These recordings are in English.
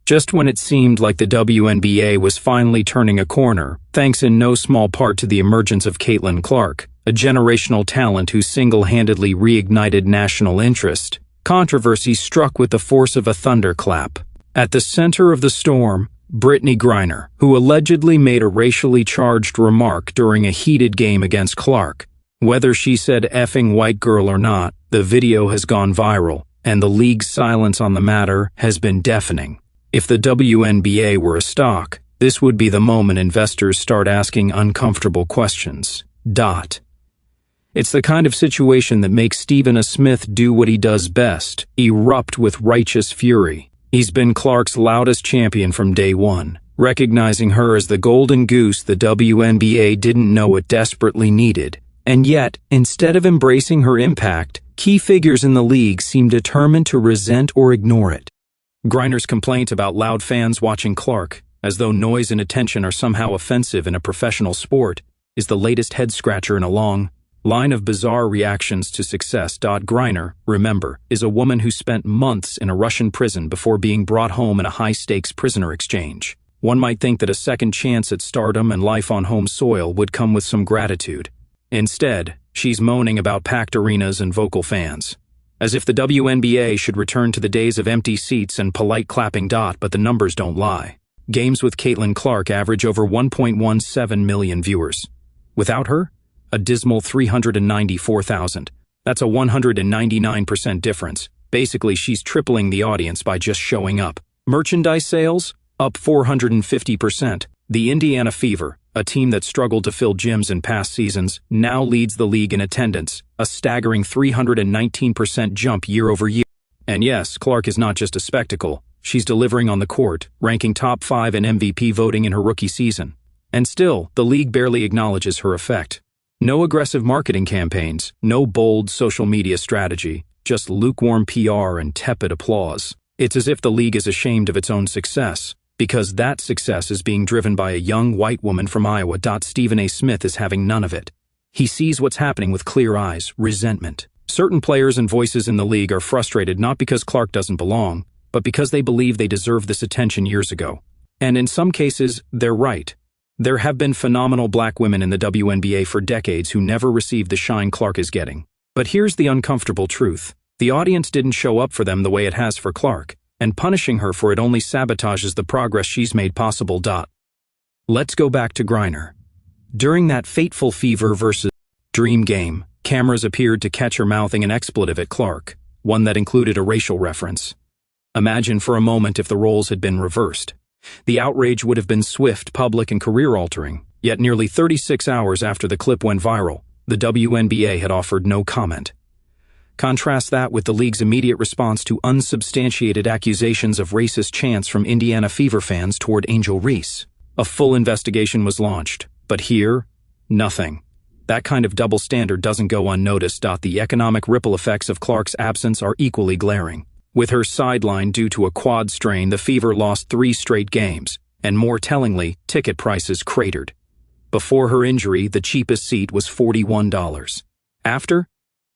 Just when it seemed like the WNBA was finally turning a corner, thanks in no small part to the emergence of Caitlin Clark, a generational talent who single-handedly reignited national interest, controversy struck with the force of a thunderclap. At the center of the storm, Brittney Griner, who allegedly made a racially charged remark during a heated game against Clark. Whether she said "effing white girl" or not, the video has gone viral, and the league's silence on the matter has been deafening. If the WNBA were a stock, this would be the moment investors start asking uncomfortable questions. It's the kind of situation that makes Stephen A. Smith do what he does best, erupt with righteous fury. He's been Clark's loudest champion from day one, recognizing her as the golden goose the WNBA didn't know it desperately needed. And yet, instead of embracing her impact, key figures in the league seem determined to resent or ignore it. Griner's complaint about loud fans watching Clark, as though noise and attention are somehow offensive in a professional sport, is the latest head-scratcher in a long line of bizarre reactions to success. Griner, remember, is a woman who spent months in a Russian prison before being brought home in a high-stakes prisoner exchange. One might think that a second chance at stardom and life on home soil would come with some gratitude. Instead, she's moaning about packed arenas and vocal fans. As if the WNBA should return to the days of empty seats and polite clapping. But the numbers don't lie. Games with Caitlin Clark average over 1.17 million viewers. Without her, a dismal 394,000. That's a 199% difference. Basically, she's tripling the audience by just showing up. Merchandise sales? Up 450%. The Indiana Fever, a team that struggled to fill gyms in past seasons, now leads the league in attendance, a staggering 319% jump year over year. And yes, Clark is not just a spectacle. She's delivering on the court, ranking top 5 in MVP voting in her rookie season. And still, the league barely acknowledges her effect. No aggressive marketing campaigns, no bold social media strategy, just lukewarm PR and tepid applause. It's as if the league is ashamed of its own success, because that success is being driven by a young white woman from Iowa. Stephen A. Smith is having none of it. He sees what's happening with clear eyes, resentment. Certain players and voices in the league are frustrated not because Clark doesn't belong, but because they believe they deserved this attention years ago. And in some cases, they're right. There have been phenomenal black women in the WNBA for decades who never received the shine Clark is getting. But here's the uncomfortable truth. The audience didn't show up for them the way it has for Clark, and punishing her for it only sabotages the progress she's made possible. Let's go back to Griner. During that fateful Fever versus Dream game, cameras appeared to catch her mouthing an expletive at Clark, one that included a racial reference. Imagine for a moment if the roles had been reversed. The outrage would have been swift, public, and career-altering, yet nearly 36 hours after the clip went viral, the WNBA had offered no comment. Contrast that with the league's immediate response to unsubstantiated accusations of racist chants from Indiana Fever fans toward Angel Reese. A full investigation was launched, but here, nothing. That kind of double standard doesn't go unnoticed. The economic ripple effects of Clark's absence are equally glaring. With her sidelined due to a quad strain, the Fever lost 3 straight games, and more tellingly, ticket prices cratered. Before her injury, the cheapest seat was $41. After,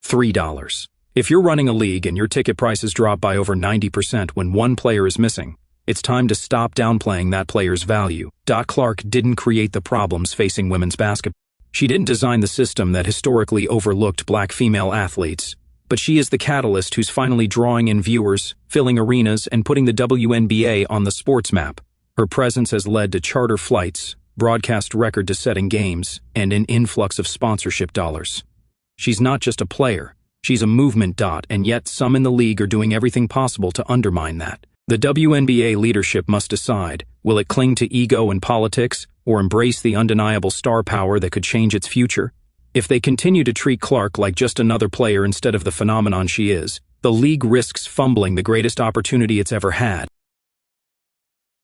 $3. If you're running a league and your ticket prices drop by over 90% when one player is missing, it's time to stop downplaying that player's value. Clark didn't create the problems facing women's basketball. She didn't design the system that historically overlooked black female athletes. But she is the catalyst who's finally drawing in viewers, filling arenas, and putting the WNBA on the sports map. Her presence has led to charter flights, broadcast record-setting games, and an influx of sponsorship dollars. She's not just a player, she's a movement. And yet some in the league are doing everything possible to undermine that. The WNBA leadership must decide, will it cling to ego and politics, or embrace the undeniable star power that could change its future? If they continue to treat Clark like just another player instead of the phenomenon she is, the league risks fumbling the greatest opportunity it's ever had.